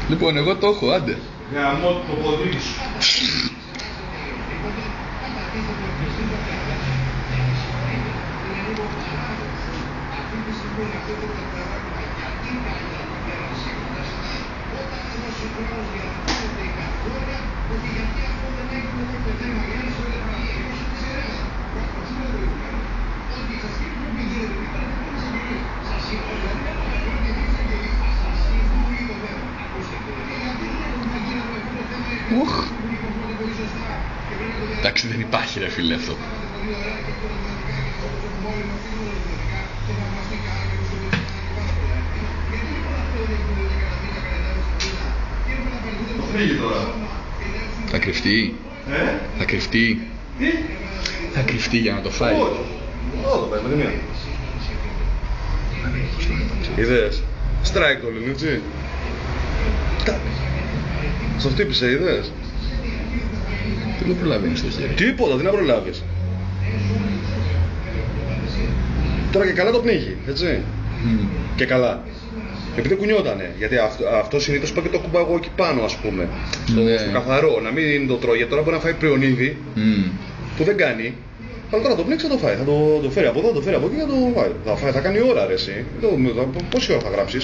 Λοιπόν, εγώ το έχω, άντε. Γαμώ το ποδί σου. Εντάξει, δεν υπάρχει ρε φίλε αυτό. Το φύγει τώρα. Θα κρυφτεί. Θα κρυφτεί. Τι? Θα κρυφτεί για να το φάει. Όχι. Εδώ το πάει με τη μία. Είδες. Strike το λένε, έτσι. Στο χτύπησε, είδες. Τι δεν προλαβαίνεις το χέρι. Τίποτα, τι να προλάβεις. Τώρα και καλά το πνίγει, έτσι. Και καλά. Επειδή κουνιότανε, γιατί αυτό συνήθως πάει και το κουμπάω εγώ εκεί πάνω, ας πούμε. Στο καθαρό, να μην το τρώει, γιατί τώρα μπορεί να φάει πριονίδι που δεν κάνει. Αλλά τώρα το πνίξει θα το φάει, θα το φέρει από εδώ, θα το φέρει από εκεί, θα το φάει. Θα κάνει ώρα ρε εσύ. Πόση ώρα θα γράψεις.